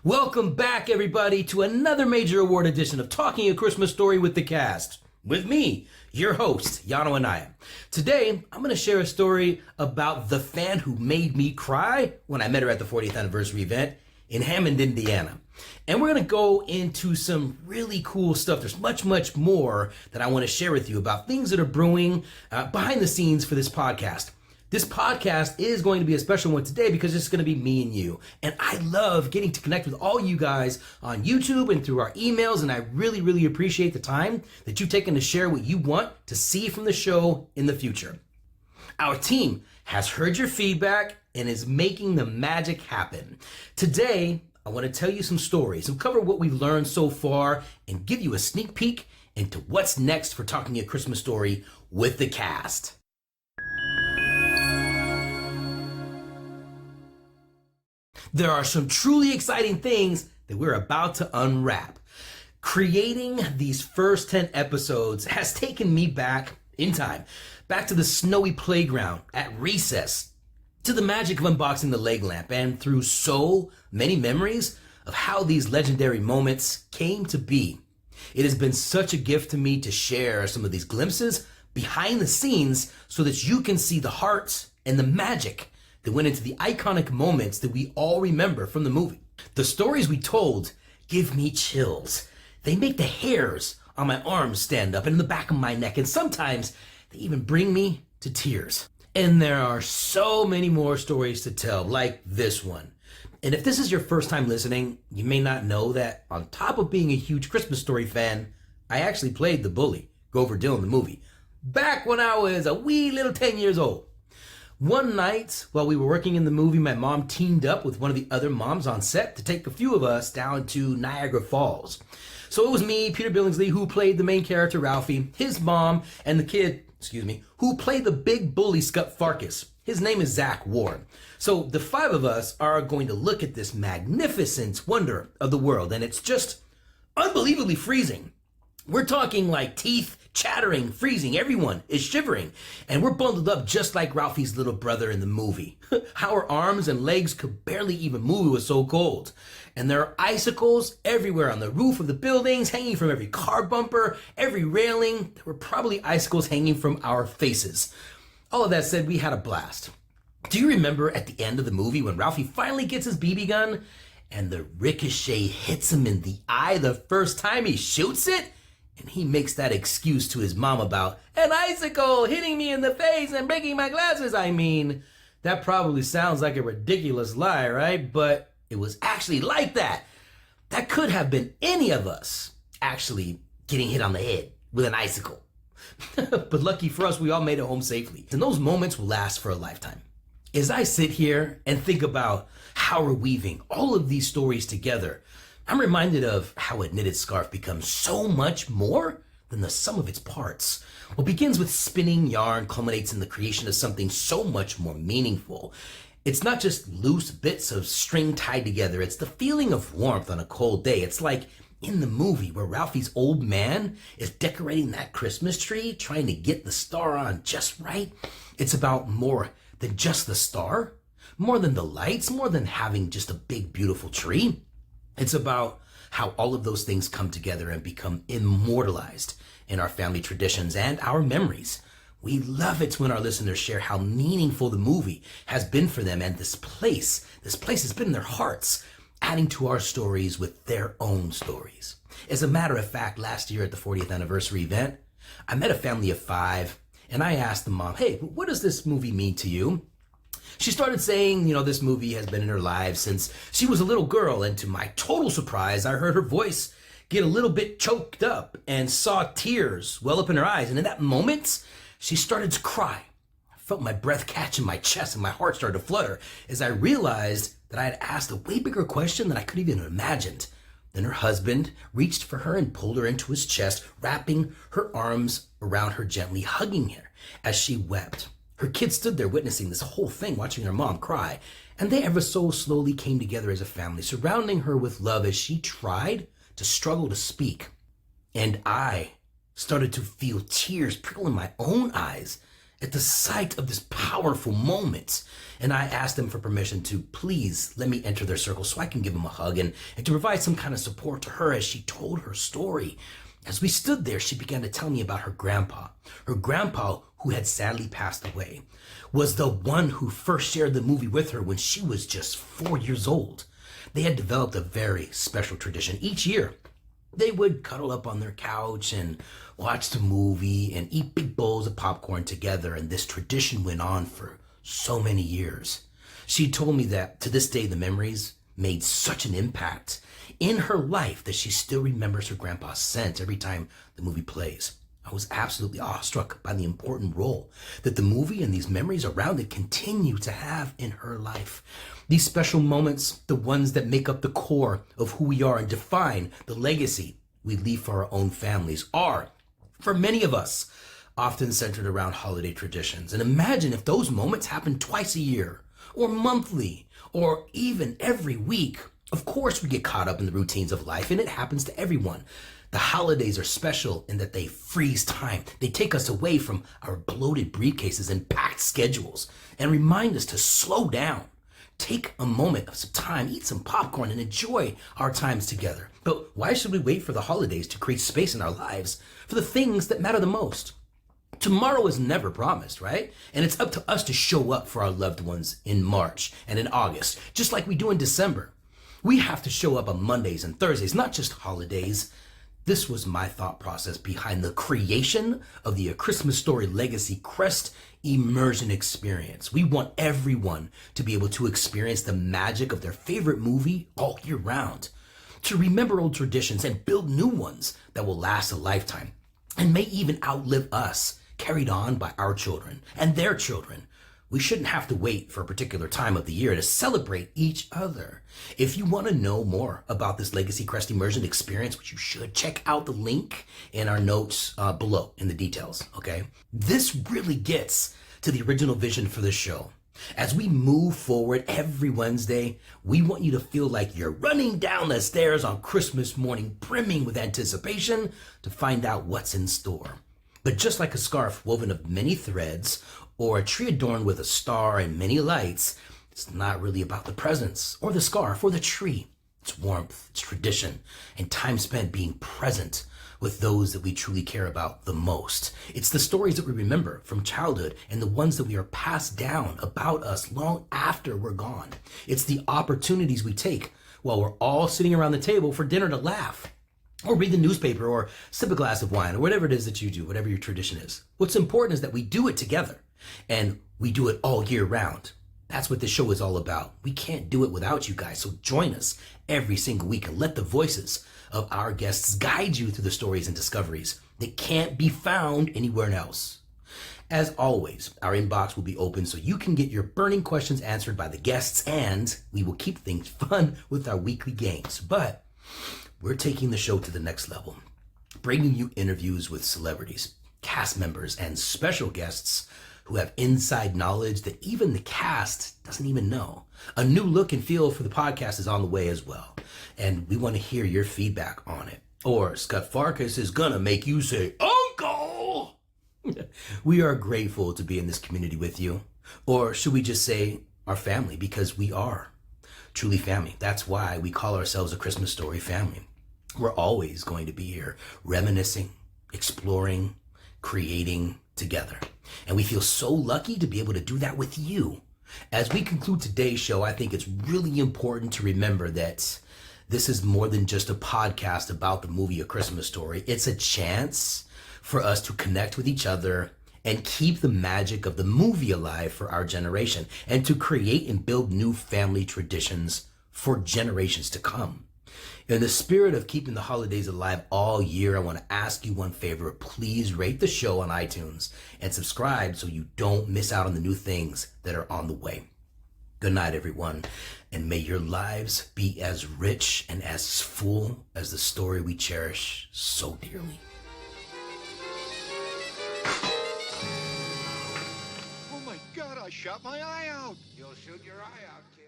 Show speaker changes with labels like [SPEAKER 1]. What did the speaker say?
[SPEAKER 1] Welcome back, everybody, to another major award edition of Talking a Christmas Story with the Cast. With me, your host, Yano Anaya. Today, I'm going to share a story about the fan who made me cry when I met her at the 40th anniversary event in Hammond, Indiana. And we're going to go into some really cool stuff. There's much more that I want to share with you about things that are brewing behind the scenes for this podcast. This podcast is going to be a special one today because it's going to be me and you. And I love getting to connect with all you guys on YouTube and through our emails. And I really appreciate the time that you've taken to share what you want to see from the show in the future. Our team has heard your feedback and is making the magic happen. Today, I want to tell you some stories and cover what we've learned so far and give you a sneak peek into what's next for Talking a Christmas Story with the Cast. There are some truly exciting things that we're about to unwrap. Creating these first 10 episodes has taken me back in time, back to the snowy playground at recess, to the magic of unboxing the leg lamp, and through so many memories of how these legendary moments came to be. It has been such a gift to me to share some of these glimpses behind the scenes so that you can see the heart and the magic that went into the iconic moments that we all remember from the movie. The stories we told give me chills. They make the hairs on my arms stand up and in the back of my neck, and sometimes they even bring me to tears. And there are so many more stories to tell, like this one. And if this is your first time listening, you may not know that on top of being a huge Christmas Story fan, I actually played the bully, Grover Dill, in the movie, back when I was a wee little 10 years old. One night, while we were working in the movie, my mom teamed up with one of the other moms on set to take a few of us down to Niagara Falls. So it was me, Peter Billingsley, who played the main character, Ralphie, his mom, and the kid, who played the big bully, Scut Farkas. His name is Zach Warren. So the five of us are going to look at this magnificent wonder of the world, and it's just unbelievably freezing. We're talking like teeth chattering, freezing, everyone is shivering, and we're bundled up just like Ralphie's little brother in the movie. Our arms and legs could barely even move, it was so cold. And there are icicles everywhere on the roof of the buildings, hanging from every car bumper, every railing. There were probably icicles hanging from our faces. All of that said, we had a blast. Do you remember at the end of the movie when Ralphie finally gets his BB gun and the ricochet hits him in the eye the first time he shoots it? And he makes that excuse to his mom about an icicle hitting me in the face and breaking my glasses. I mean, that probably sounds like a ridiculous lie, right? But it was actually like that. That could have been any of us actually getting hit on the head with an icicle. But lucky for us, we all made it home safely. And those moments will last for a lifetime. As I sit here and think about how we're weaving all of these stories together, I'm reminded of how a knitted scarf becomes so much more than the sum of its parts. What begins with spinning yarn culminates in the creation of something so much more meaningful. It's not just loose bits of string tied together. It's the feeling of warmth on a cold day. It's like in the movie where Ralphie's old man is decorating that Christmas tree, trying to get the star on just right. It's about more than just the star, more than the lights, more than having just a big, beautiful tree. It's about how all of those things come together and become immortalized in our family traditions and our memories. We love it when our listeners share how meaningful the movie has been for them, and this place has been in their hearts, adding to our stories with their own stories. As a matter of fact, last year at the 40th anniversary event, I met a family of 5, and I asked the mom, hey, what does this movie mean to you? She started saying, this movie has been in her life since she was a little girl, and to my total surprise, I heard her voice get a little bit choked up and saw tears well up in her eyes. And in that moment, she started to cry. I felt my breath catch in my chest and my heart started to flutter as I realized that I had asked a way bigger question than I could even have imagined. Then her husband reached for her and pulled her into his chest, wrapping her arms around her, gently hugging her as she wept. Her kids stood there witnessing this whole thing, watching their mom cry, and they ever so slowly came together as a family, surrounding her with love as she tried to struggle to speak. And I started to feel tears prickle in my own eyes at the sight of this powerful moment. And I asked them for permission to please let me enter their circle so I can give them a hug and to provide some kind of support to her as she told her story. As we stood there, she began to tell me about her grandpa. Her grandpa, who had sadly passed away, was the one who first shared the movie with her when she was just 4 years old. They had developed a very special tradition. Each year, they would cuddle up on their couch and watch the movie and eat big bowls of popcorn together, and this tradition went on for so many years. She told me that to this day the memories made such an impact in her life that she still remembers her grandpa's scent every time the movie plays. I was absolutely awestruck by the important role that the movie and these memories around it continue to have in her life. These special moments, the ones that make up the core of who we are and define the legacy we leave for our own families, are, for many of us, often centered around holiday traditions. And imagine if those moments happened twice a year, or monthly, or even every week. Of course, we get caught up in the routines of life, and it happens to everyone. The holidays are special in that they freeze time. They take us away from our bloated briefcases and packed schedules and remind us to slow down. Take a moment of some time, eat some popcorn, and enjoy our times together. But why should we wait for the holidays to create space in our lives for the things that matter the most? Tomorrow is never promised, right? And it's up to us to show up for our loved ones in March and in August, just like we do in December. We have to show up on Mondays and Thursdays, not just holidays. This was my thought process behind the creation of the A Christmas Story Legacy Crest Immersion Experience. We want everyone to be able to experience the magic of their favorite movie all year round, to remember old traditions and build new ones that will last a lifetime and may even outlive us, carried on by our children and their children. We shouldn't have to wait for a particular time of the year to celebrate each other. If you want to know more about this Legacy Crest Immersion experience, which you should, check out the link in our notes below in the details, okay? This really gets to the original vision for the show. As we move forward every Wednesday, we want you to feel like you're running down the stairs on Christmas morning, brimming with anticipation to find out what's in store. But just like a scarf woven of many threads, or a tree adorned with a star and many lights, it's not really about the presents or the scarf or the tree. It's warmth, it's tradition, and time spent being present with those that we truly care about the most. It's the stories that we remember from childhood and the ones that we are passed down about us long after we're gone. It's the opportunities we take while we're all sitting around the table for dinner to laugh, or read the newspaper, or sip a glass of wine, or whatever it is that you do, whatever your tradition is. What's important is that we do it together, and we do it all year round. That's what this show is all about. We can't do it without you guys, so join us every single week and let the voices of our guests guide you through the stories and discoveries that can't be found anywhere else. As always, our inbox will be open so you can get your burning questions answered by the guests, and we will keep things fun with our weekly games. But we're taking the show to the next level, bringing you interviews with celebrities, cast members, and special guests who have inside knowledge that even the cast doesn't even know. A new look and feel for the podcast is on the way as well, and we want to hear your feedback on it. Or Scott Farkas is gonna make you say, "Uncle!" We are grateful to be in this community with you. Or should we just say our family, because we are truly family. That's why we call ourselves a Christmas Story family. We're always going to be here reminiscing, exploring, creating together. And we feel so lucky to be able to do that with you. As we conclude today's show, I think it's really important to remember that this is more than just a podcast about the movie A Christmas Story. It's a chance for us to connect with each other and keep the magic of the movie alive for our generation, and to create and build new family traditions for generations to come. In the spirit of keeping the holidays alive all year, I want to ask you one favor. Please rate the show on iTunes and subscribe so you don't miss out on the new things that are on the way. Good night, everyone, and may your lives be as rich and as full as the story we cherish so dearly.
[SPEAKER 2] Oh my God, I shot my eye out.
[SPEAKER 3] You'll shoot your eye out, kid.